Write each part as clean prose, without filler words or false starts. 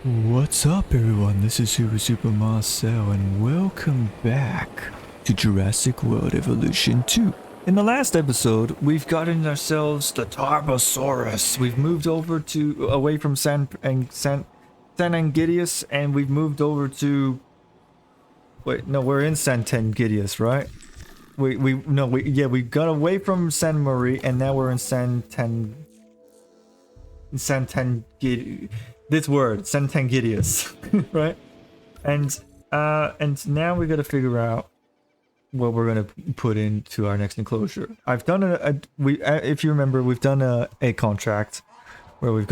What's up, everyone? This is Super Marcel, and welcome back to Jurassic World Evolution 2. In the last episode, we've gotten ourselves the Tarbosaurus. We've moved over to away from San Angidius, and we've moved over to. Wait, no, we're in Sant'Angidius, right? We got away from San Marie, and now we're in Sant'Angidius. This word, Sant'Angidius, right? And now we got to figure out what we're gonna put into our next enclosure. I've done if you remember, we've done a contract where we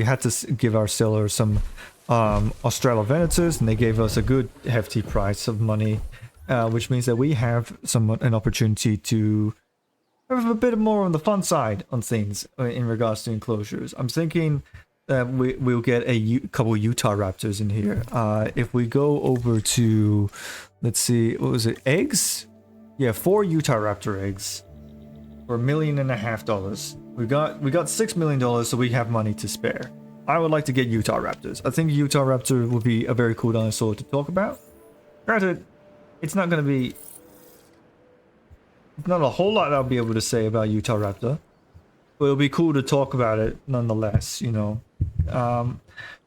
had to give our seller some Australovenators, and they gave us a good hefty price of money, which means that we have an opportunity to have a bit more on the fun side on things in regards to enclosures. I'm thinking we'll get a couple Utah Raptors in here. If we go over to, let's see, what was it? Eggs? Yeah, 4 Utah Raptor eggs for $1.5 million. We got $6 million, so we have money to spare. I would like to get Utah Raptors. I think Utah Raptor would be a very cool dinosaur to talk about. Granted, it's not going to be... not a whole lot I'll be able to say about Utah Raptor. But it'll be cool to talk about it nonetheless, you know.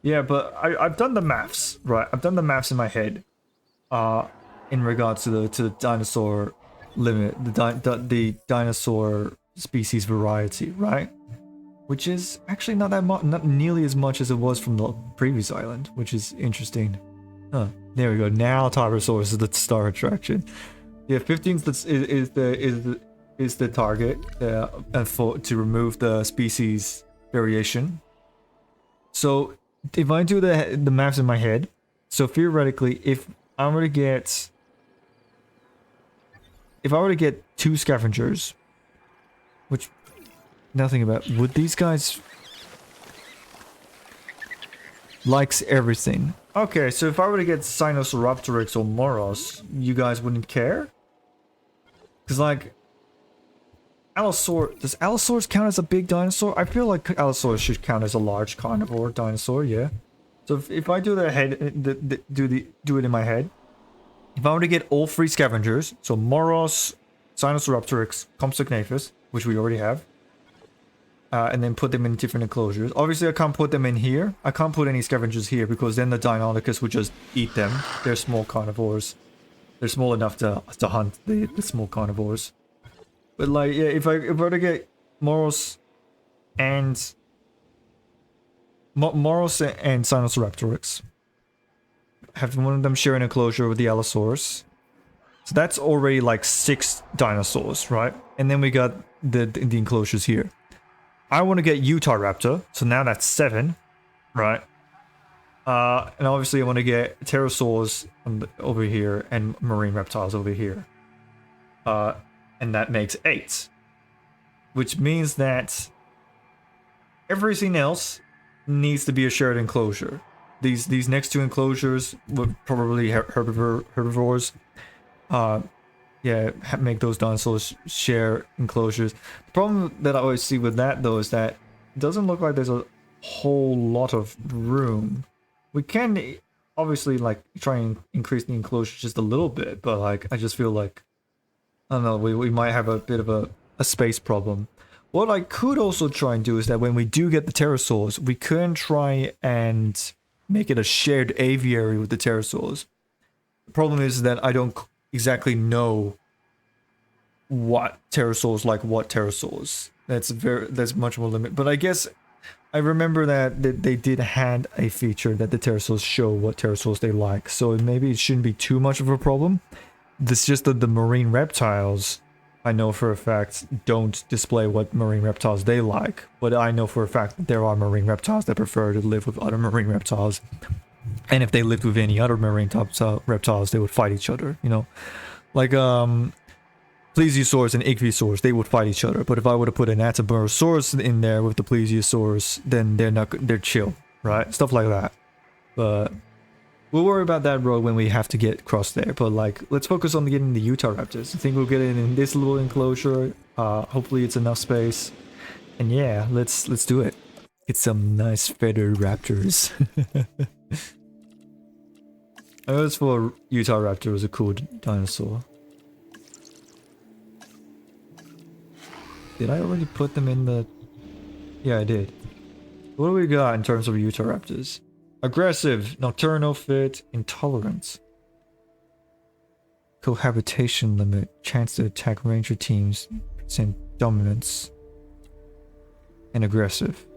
Yeah, but I've done the maths, right? I've done the maths in my head, in regards to the dinosaur limit, the dinosaur species variety, right? Which is actually not that much, not nearly as much as it was from the previous island, which is interesting. Huh? There we go. Now Tarbosaurus is the star attraction. Yeah, 15 is the target to remove the species variation. So if I do the maths in my head, so theoretically, if I were to get 2 scavengers, which nothing about, would these guys likes everything? Okay, so if I were to get Sinosauropteryx or Moros, you guys wouldn't care? Because like, does Allosaurus count as a big dinosaur? I feel like Allosaurus should count as a large carnivore dinosaur, yeah. So if I do do it in my head, if I were to get all 3 scavengers, so Moros, Sinosauropteryx, Compsognathus, which we already have, and then put them in different enclosures. Obviously, I can't put them in here. I can't put any scavengers here because then the Deinonychus would just eat them. They're small carnivores. They're small enough to hunt the small carnivores. But like, yeah, if I were to get Moros and Sinosauropteryx, have one of them share an enclosure with the Allosaurus, so that's already like 6 dinosaurs, right? And then we got the enclosures here. I want to get Utah Raptor, so now that's 7, right? And obviously I want to get pterosaurs over here and marine reptiles over here. And that makes 8. Which means that everything else needs to be a shared enclosure. These next 2 enclosures would probably herbivores. Yeah, make those dinosaurs share enclosures. The problem that I always see with that, though, is that it doesn't look like there's a whole lot of room. We can obviously like try and increase the enclosure just a little bit, but like I just feel like, I don't know, we might have a bit of a space problem. What I could also try and do is that when we do get the pterosaurs, we can try and make it a shared aviary with the pterosaurs. The problem is that I don't exactly know what pterosaurs like what pterosaurs. That's much more limited. But I guess I remember that they did had a feature that the pterosaurs show what pterosaurs they like. So maybe it shouldn't be too much of a problem. It's just that the marine reptiles, I know for a fact, don't display what marine reptiles they like. But I know for a fact that there are marine reptiles that prefer to live with other marine reptiles. And if they lived with any other marine reptiles, they would fight each other, you know? Like, Plesiosaurs and Ichthyosaurs, they would fight each other. But if I were to put an Ataborosaurus in there with the Plesiosaurs, then they're chill, right? Stuff like that. But we'll worry about that road when we have to get across there. But like, let's focus on getting the Utah Raptors. I think we'll get it in this little enclosure. Hopefully it's enough space. And yeah, let's do it. Get some nice feathered raptors. I always thought Utah Raptor was a cool dinosaur. Did I already put them in the... Yeah, I did. What do we got in terms of Utah Raptors? Aggressive, nocturnal, fit, intolerance. Cohabitation limit, chance to attack ranger teams, percent dominance. And aggressive.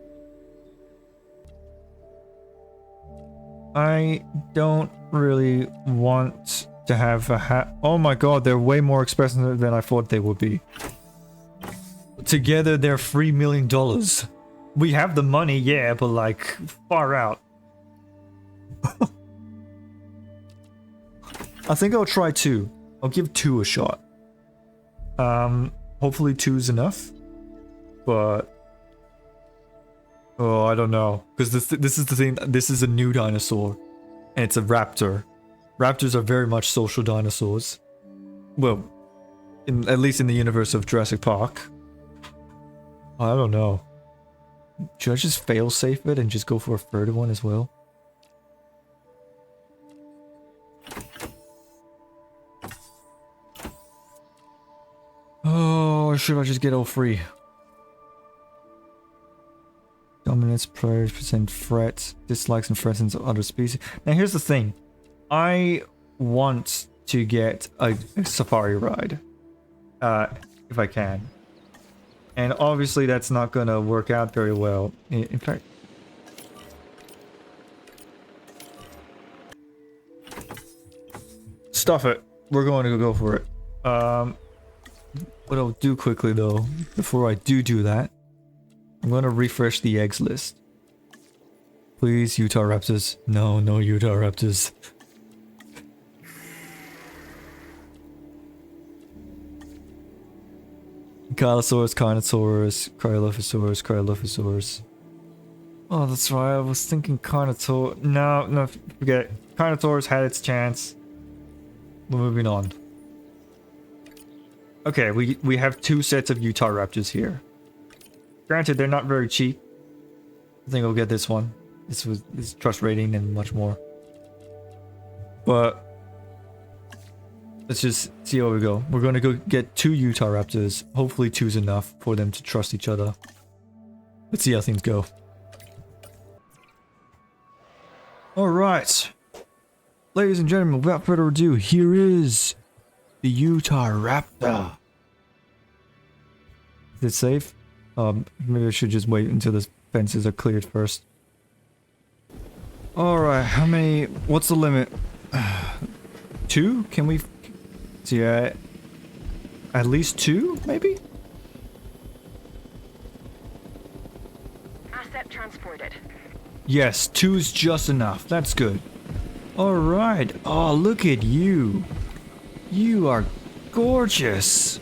I don't really want to have a hat. Oh my god, they're way more expensive than I thought they would be. Together, they're $3 million. We have the money, yeah, but like, far out. I think I'll try 2. I'll give 2 a shot. Hopefully 2 is enough. But... oh, I don't know. Because this is the thing, this is a new dinosaur. And it's a raptor. Raptors are very much social dinosaurs. Well, at least in the universe of Jurassic Park. I don't know. Should I just fail-safe it and just go for a third one as well? Oh, or should I just get all 3? Dominance, players present threats, dislikes and threats of other species. Now here's the thing. I want to get a safari ride. If I can. And obviously that's not gonna work out very well. In fact... stuff it. We're going to go for it. What I'll do quickly though, before I do that, I'm gonna refresh the eggs list. Please, Utah Raptors. No, no Utah Raptors. Kylosaurus, Carnotaurus, Cryolophosaurus, Cryolophosaurus. Oh, that's right. I was thinking Carnotaurus. No, forget it. Carnotaurus had its chance. We're moving on. Okay, we have 2 sets of Utah Raptors here. Granted, they're not very cheap. I think I'll get this one. This was trust rating and much more. But let's just see how we go. We're gonna go get 2 Utah Raptors. Hopefully 2's enough for them to trust each other. Let's see how things go. Alright. Ladies and gentlemen, without further ado, here is the Utah Raptor. Is it safe? Maybe I should just wait until the fences are cleared first. Alright, how many... what's the limit? 2? Can we... see, at least 2, maybe? Asset transported. Yes, 2's just enough. That's good. Alright. Oh, look at you. You are gorgeous.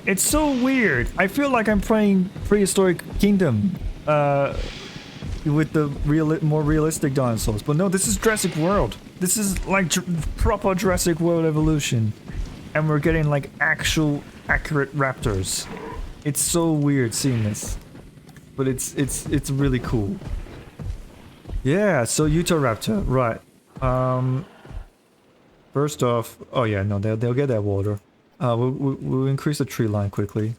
It's so weird. I feel like I'm playing Prehistoric Kingdom. With the more realistic dinosaurs. But no, this is Jurassic World. This is like proper Jurassic World evolution. And we're getting like actual accurate raptors. It's so weird seeing this. But it's really cool. Yeah, so Utah Raptor, right. First off, oh yeah, no, they'll get that water. We'll increase the tree line quickly.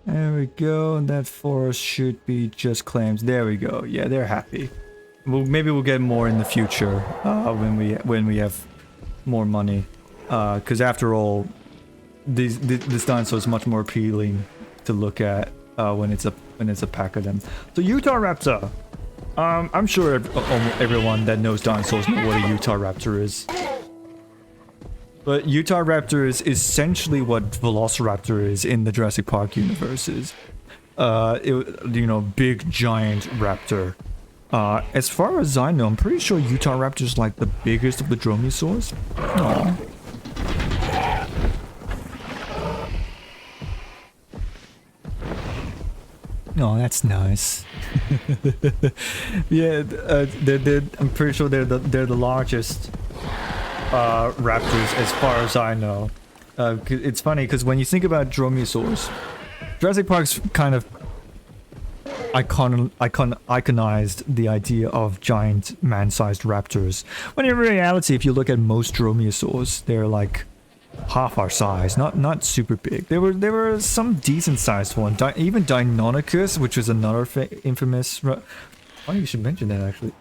There we go, and that forest should be just clams. There we go. Yeah, they're happy. Maybe we'll get more in the future when we have more money. Because after all, this dinosaur is much more appealing to look at when it's a pack of them. So Utah Raptor. I'm sure everyone that knows dinosaurs know what a Utah Raptor is. But Utah Raptor is essentially what Velociraptor is in the Jurassic Park universes. You know, big giant raptor. As far as I know, I'm pretty sure Utah Raptor is like the biggest of the dromaeosaurs. Aww. Oh, that's nice. Yeah, I'm pretty sure they're the largest raptors as far as I know. It's funny because when you think about dromaeosaurs, Jurassic Park's kind of iconized the idea of giant man-sized raptors. When in reality, if you look at most dromaeosaurs, they're like half our size, not super big. There were some decent sized ones. Even Deinonychus, which was another infamous. Oh, you should mention that actually.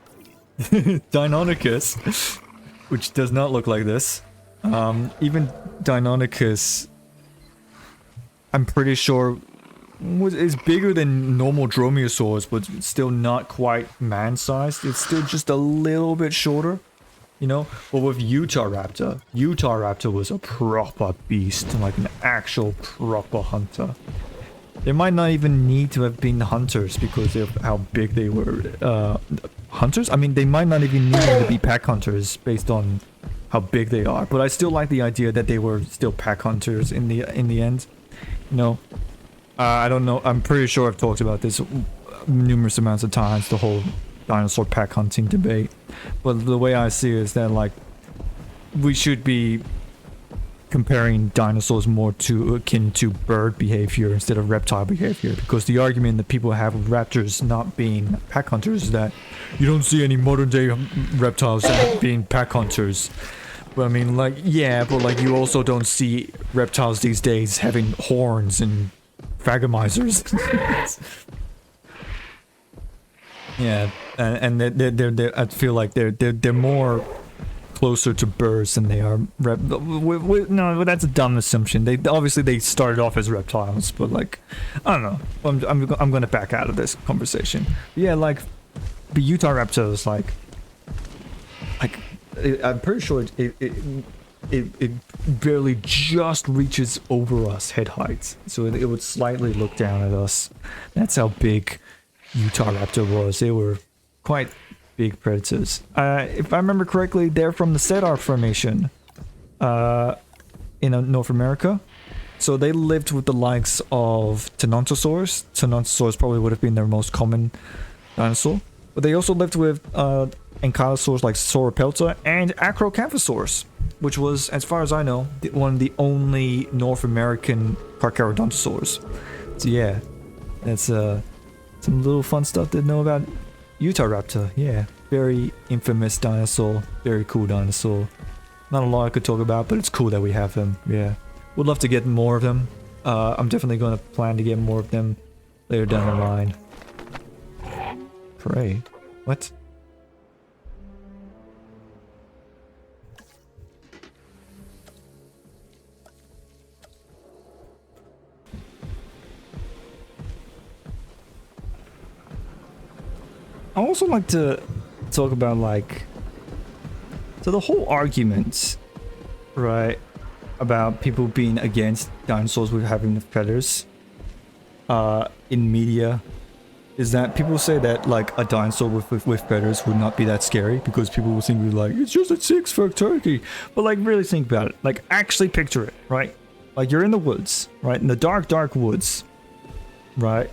Deinonychus, which does not look like this. Even Deinonychus, I'm pretty sure is bigger than normal dromaeosaurs, but still not quite man-sized. It's still just a little bit shorter, you know. But with Utahraptor was a proper beast, like an actual proper hunter. They might not even need to have been hunters because of how big they were. Hunters? I mean, they might not even need to be pack hunters based on how big they are. But I still like the idea that they were still pack hunters in the end. You know, I don't know. I'm pretty sure I've talked about this numerous amounts of times. The whole dinosaur pack hunting debate. But the way I see it is that like we should be comparing dinosaurs more to akin to bird behavior instead of reptile behavior, because the argument that people have with raptors not being pack hunters is that you don't see any modern day reptiles being pack hunters. But I mean, like, yeah, but like you also don't see reptiles these days having horns and phagomizers. Yeah, and they're I feel like they're more closer to birds than they are no, that's a dumb assumption. They obviously started off as reptiles, but like I don't know. I'm gonna back out of this conversation. But yeah, like the Utahraptor is like I'm pretty sure it barely just reaches over us head height, so it would slightly look down at us. That's how big Utahraptor was. They were quite big predators. If I remember correctly, they're from the Cedar Formation in North America. So they lived with the likes of Tenontosaurus. Tenontosaurus probably would have been their most common dinosaur. But they also lived with ankylosaurs like Sauropelta and Acrocanthosaurus, which was, as far as I know, one of the only North American Carcharodontosaurs. So yeah, that's some little fun stuff to know about Utahraptor. Yeah, very infamous dinosaur, very cool dinosaur. Not a lot I could talk about, but it's cool that we have them. Yeah, would love to get more of them. I'm definitely going to plan to get more of them later down the line. Pray. What? I also like to talk about like, so the whole argument, right, about people being against dinosaurs with having feathers in media is that people say that like a dinosaur with feathers would not be that scary because people will think like it's just a 6-foot turkey. But like really think about it, like actually picture it, right? Like you're in the woods, right, in the dark woods, right?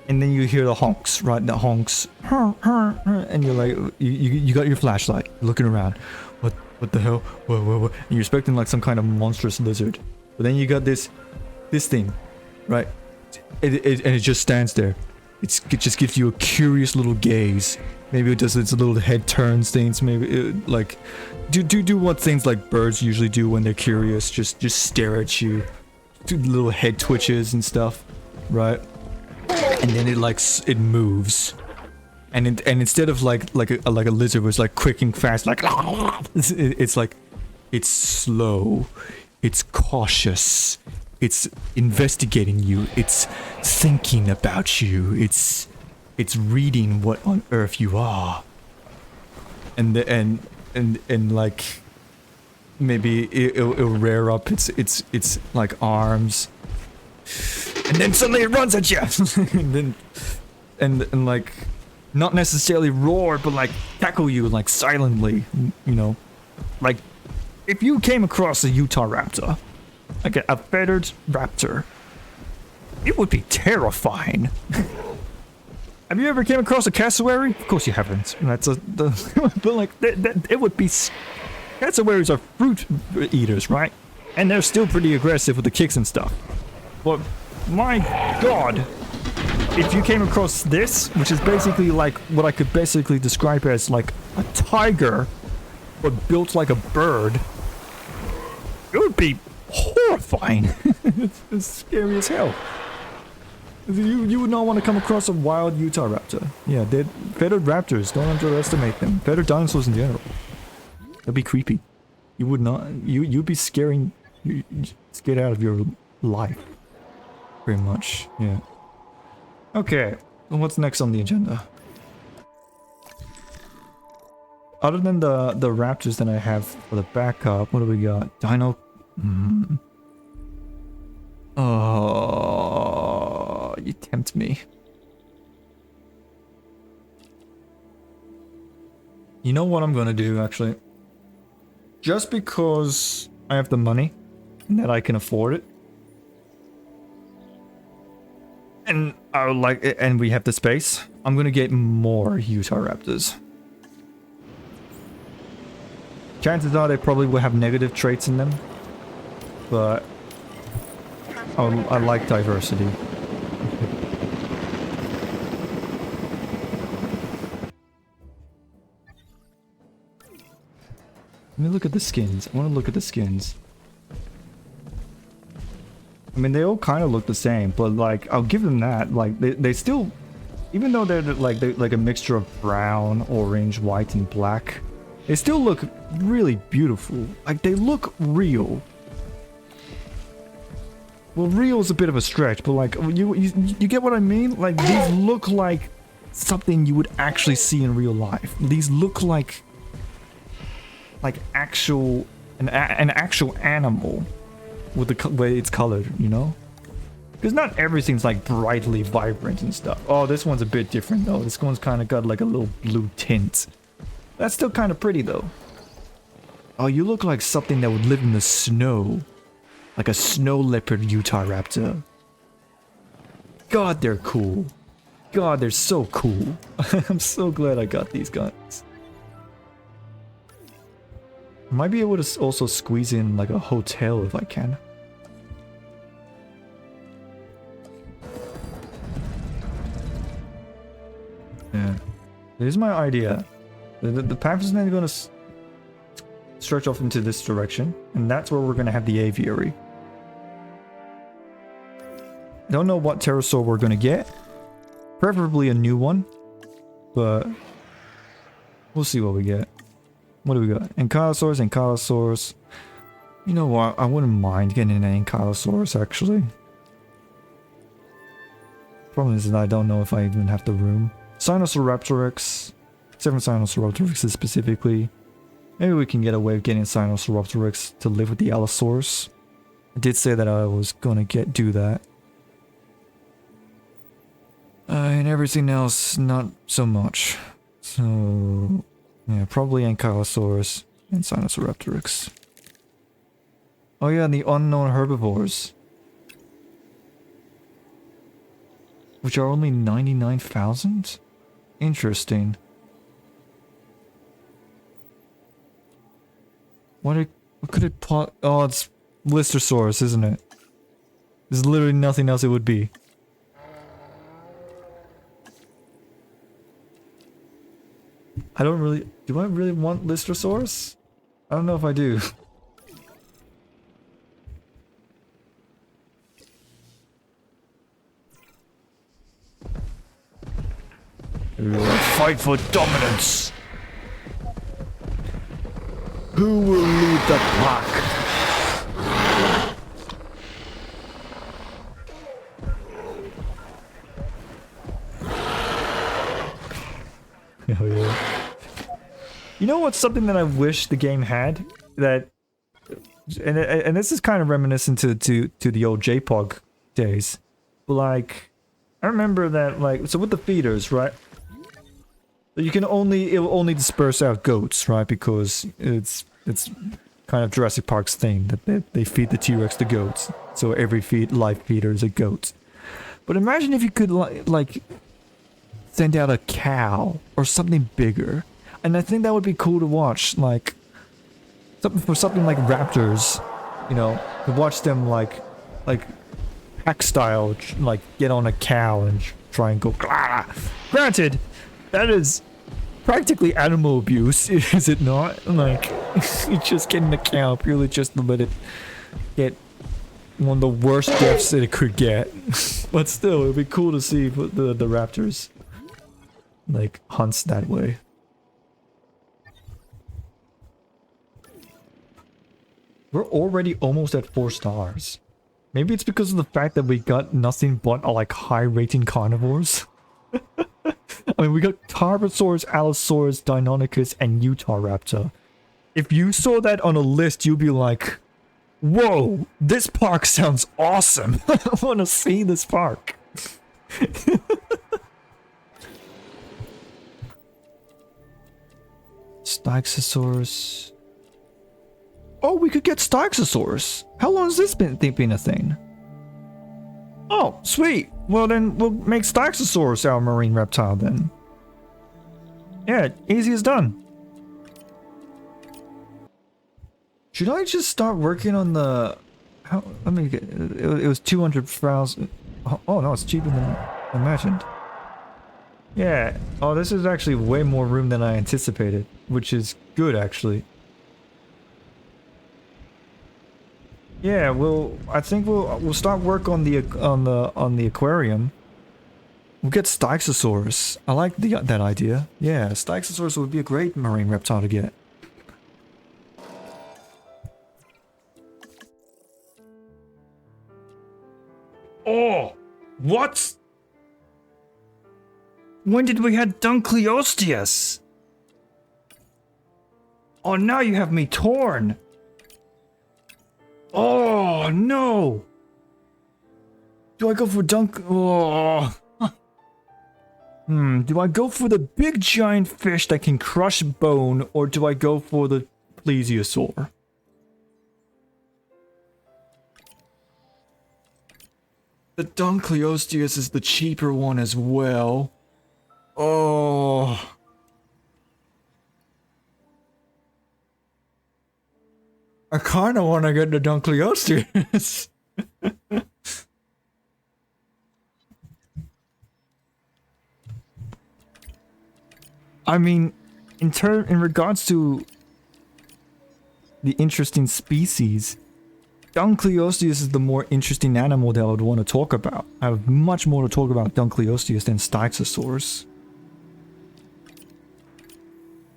And then you hear the honks, right? The honks, and you're like, you got your flashlight, looking around. What the hell? What? And you're expecting like some kind of monstrous lizard, but then you got this thing, right? And it just stands there. It just gives you a curious little gaze. Maybe it does its little head turns things. Maybe it, like do what things like birds usually do when they're curious. Just stare at you, do little head twitches and stuff, right? And then it moves, and instead of like a lizard was like quick and fast, like it's like it's slow, it's cautious, it's investigating you, it's thinking about you, it's reading what on earth you are, and like maybe it'll rear up its like arms. And then suddenly it runs at you, and then, and like, not necessarily roar, but like tackle you like silently, you know, like if you came across a Utahraptor, like a feathered raptor, it would be terrifying. Have you ever came across a cassowary? Of course you haven't. That's but like it would be Cassowaries are fruit eaters, right? And they're still pretty aggressive with the kicks and stuff. But my god, if you came across this, which is basically like what I could basically describe as like a tiger, but built like a bird, it would be horrifying. It's scary as hell. You would not want to come across a wild Utah raptor. Yeah, they're feathered raptors. Don't underestimate them. Feathered dinosaurs in general. That'd be creepy. You would not. You'd be scared out of your life. Pretty much. Yeah. Okay. What's next on the agenda? Other than the raptors that I have for the backup, what do we got? Dino. Oh, you tempt me. You know what I'm gonna do, actually? Just because I have the money and that I can afford it, and I would like it, and we have the space, I'm gonna get more Utah raptors. Chances are they probably will have negative traits in them, but I like diversity. Let me look at the skins. I want to look at the skins. I mean, they all kind of look the same, but like, I'll give them that. Like, they still, even though they're like a mixture of brown, orange, white, and black, they still look really beautiful. Like, they look real. Well, real is a bit of a stretch, but like, you get what I mean? Like, these look like something you would actually see in real life. These look like actual an actual animal with the way it's colored, you know? Because not everything's like brightly vibrant and stuff. Oh, this one's a bit different though. This one's kind of got like a little blue tint. That's still kind of pretty though. Oh, you look like something that would live in the snow. Like a snow leopard Utah raptor. God, they're cool. God, they're so cool. I'm so glad I got these guns. I might be able to also squeeze in like a hotel if I can. Yeah. Here's my idea. The path is now going to stretch off into this direction, and that's where we're going to have the aviary. I don't know what pterosaur we're going to get. Preferably a new one, but we'll see what we get. What do we got? Ankylosaurus. You know what? I wouldn't mind getting an Ankylosaurus, actually. Problem is that I don't know if I even have the room. Sinosauropteryx. 7 Sinosauropteryxes specifically. Maybe we can get away with getting Sinosauropteryx to live with the Allosaurus. I did say that I was gonna do that. And everything else, not so much. So, yeah, probably Ankylosaurus and Sinosauropteryx. Oh yeah, and the unknown herbivores. Which are only 99,000? Interesting. What could it oh, it's Blistersaurus, isn't it? There's literally nothing else it would be. I don't really... Do I really want Blistersaurus? I don't know if I do. Fight for dominance! Who will lead the pack? Oh yeah. You know what's something that I wish the game had? That... And this is kind of reminiscent to the old JPOG days. But like... I remember that, like... So with the feeders, right? You can only... It will only disperse out goats, right? Because it's kind of Jurassic Park's thing. That they feed the T-Rex to goats. So every live feeder is a goat. But imagine if you could, like... send out a cow or something bigger, and I think that would be cool to watch. Like something like raptors, you know, to watch them like pack style, like get on a cow and try and go. Glah! Granted, that is practically animal abuse, is it not? Like, you just getting the cow purely just to let it get one of the worst deaths that it could get. But still, it'd be cool to see the raptors like hunts that way. We're already almost at 4 stars. Maybe it's because of the fact that we got nothing but like high rating carnivores. I mean, we got Tarbosaurus, Allosaurus, Deinonychus, and Utahraptor. If you saw that on a list, you'd be like, whoa, this park sounds awesome. I want to see this park. Styxosaurus. Oh, we could get Styxosaurus. How long has this been a thing? Oh, sweet. Well, then we'll make Styxosaurus our marine reptile then. Yeah, easy as done. Should I just start working on the... How, let me get... It was 200,000... Oh no, it's cheaper than I imagined. Yeah. Oh, this is actually way more room than I anticipated, which is good actually. Yeah, I think we'll start work on the aquarium. We'll get Styxosaurus. I like that idea. Yeah, Styxosaurus would be a great marine reptile to get. Oh, what? When did we have Dunkleosteus? Oh, now you have me torn. Oh, no! Do I go for Oh. Do I go for the big giant fish that can crush bone, or do I go for the plesiosaur? The Dunkleosteus is the cheaper one as well. Oh... I kind of want to get the Dunkleosteus. I mean, in regards to the interesting species, Dunkleosteus is the more interesting animal that I would want to talk about. I have much more to talk about Dunkleosteus than Styxosaurus.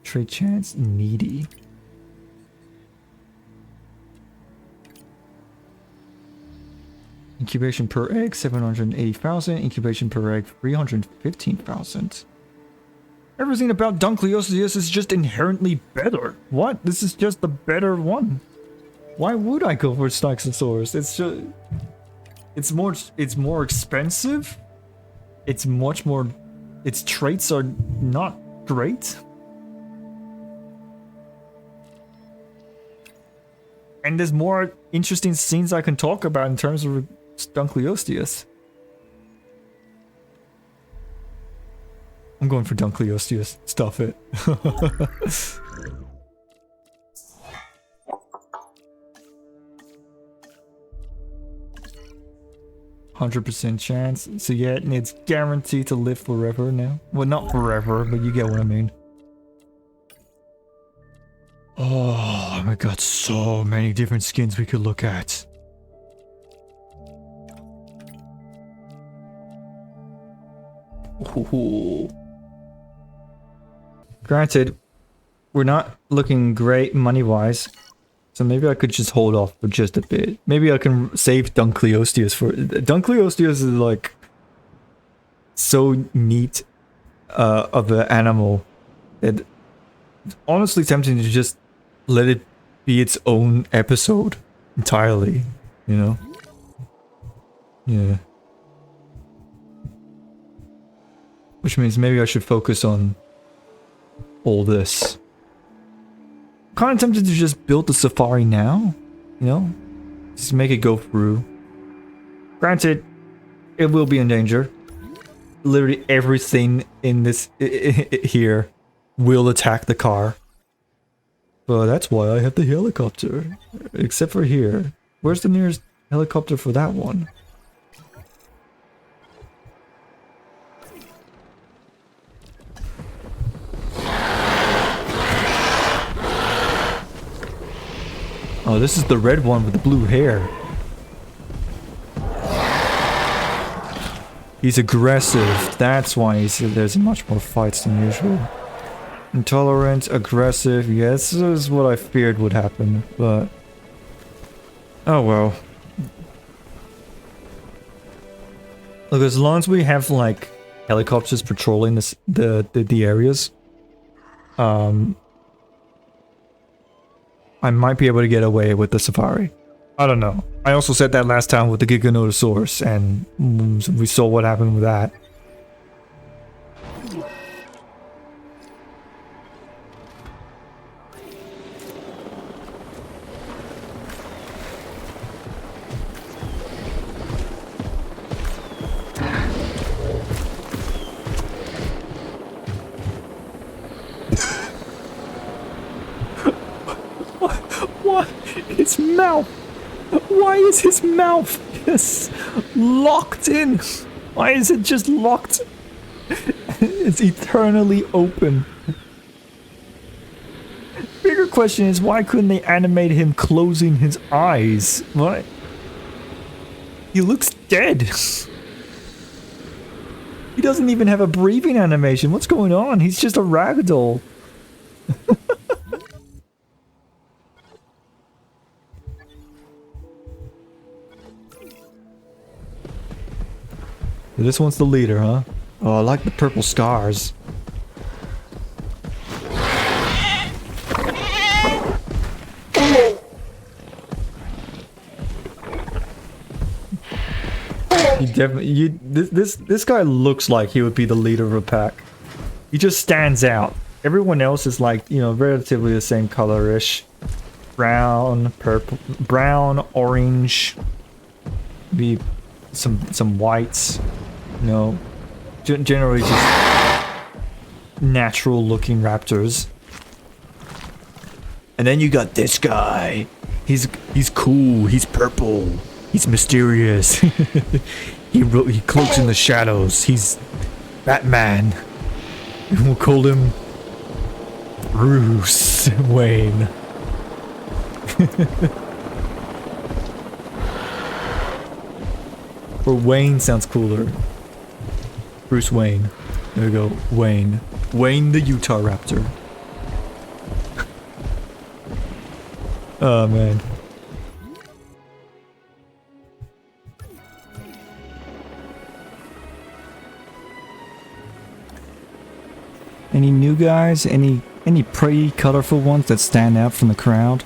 Trade chance needy. Incubation per egg, 780,000. Incubation per egg, 315,000. Everything about Dunkleosteus is just inherently better. What? This is just the better one. Why would I go for Styxosaurus? It's just... It's more expensive. It's much more... Its traits are not great. And there's more interesting scenes I can talk about in terms of Dunkleosteus. I'm going for Dunkleosteus. Stuff it. 100% chance. So yeah, it's guaranteed to live forever now. Well, not forever, but you get what I mean. Oh, I got so many different skins we could look at. Ooh. Granted, we're not looking great money-wise, so maybe I could just hold off for just a bit. Maybe I can save Dunkleosteus for... Dunkleosteus is like so neat of an animal that it's honestly tempting to just let it be its own episode entirely, you know? Yeah. Which means maybe I should focus on all this. I'm kind of tempted to just build the safari now, you know? Just make it go through. Granted, it will be in danger. Literally everything in this here will attack the car. But that's why I have the helicopter. Except for here. Where's the nearest helicopter for that one? Oh, this is the red one with the blue hair. He's aggressive. That's why there's much more fights than usual. Intolerant, aggressive. Yeah, this is what I feared would happen, but... oh well. Look, as long as we have, like, helicopters patrolling the areas, I might be able to get away with the safari. I don't know. I also said that last time with the Giganotosaurus, and we saw what happened with that. What? His mouth! Why is his mouth just locked in? Why is it just locked? It's eternally open. Bigger question is, why couldn't they animate him closing his eyes? What? He looks dead. He doesn't even have a breathing animation. What's going on? He's just a ragdoll. This one's the leader, huh? Oh, I like the purple scars. He definitely, this guy looks like he would be the leader of a pack. He just stands out. Everyone else is like, you know, relatively the same color-ish. Brown, purple, brown, orange. Maybe some whites. You know, generally just natural looking raptors. And then you got this guy. He's cool. He's purple. He's mysterious. he cloaks in the shadows. He's Batman. We'll call him Bruce Wayne. Or Wayne sounds cooler. Bruce Wayne. There we go. Wayne. Wayne the Utah Raptor. Oh man. Any new guys? Any pretty colorful ones that stand out from the crowd?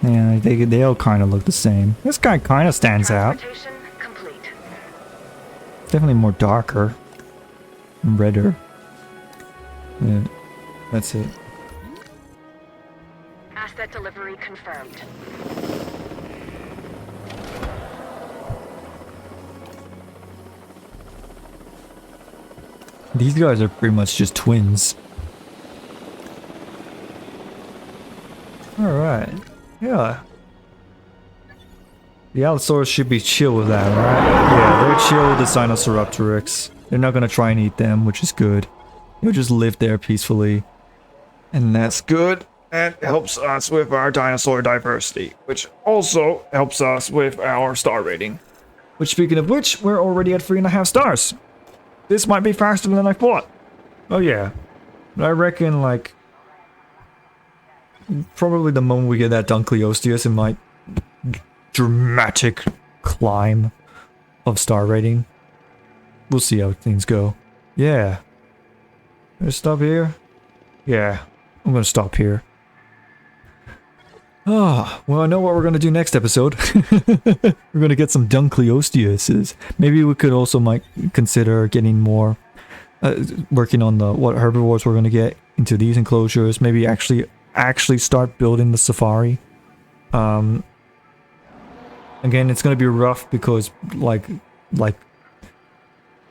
Yeah, they all kind of look the same. This guy kind of stands out. Definitely more darker. And redder. Yeah, that's it. Asset delivery confirmed. These guys are pretty much just twins. Alright. Yeah. The Allosaurus should be chill with that, right? Yeah, they're chill with the Sinosauropteryx. They're not gonna try and eat them, which is good. They'll just live there peacefully. And that's good. That helps us with our dinosaur diversity, which also helps us with our star rating. Which, speaking of which, we're already at 3.5 stars. This might be faster than I thought. Oh yeah. But I reckon, like, probably the moment we get that Dunkleosteus, it might dramatic climb of star rating. We'll see how things go. Yeah. Gonna stop here? Yeah. I'm gonna stop here. Oh, well, I know what we're gonna do next episode. We're gonna get some Dunkleosteuses. Maybe we could also might consider getting more, working on the what herbivores we're gonna get into these enclosures. Maybe actually start building the safari. Again, it's gonna be rough because like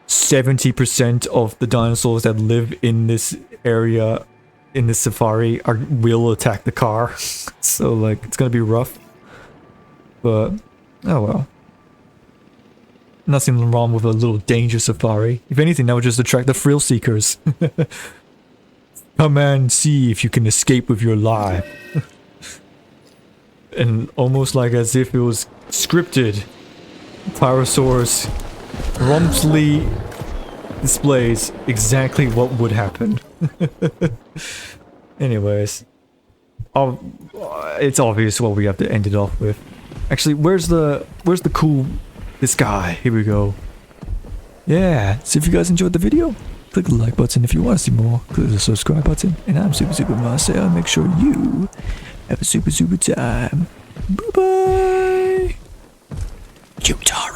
70% of the dinosaurs that live in this area in this safari will attack the car. So like it's gonna be rough. But oh well. Nothing wrong with a little danger safari. If anything, that would just attract the thrill seekers. Come and see if you can escape with your life. And almost like as if it was scripted, Pyrosaurus promptly displays exactly what would happen. Anyways, it's obvious what we have to end it off with. Actually, where's the this guy? Here we go. Yeah, so if you guys enjoyed the video, click the like button. If you want to see more, click the subscribe button. And I'm Super Marcel. Make sure you have a super time. Bye bye. Utah.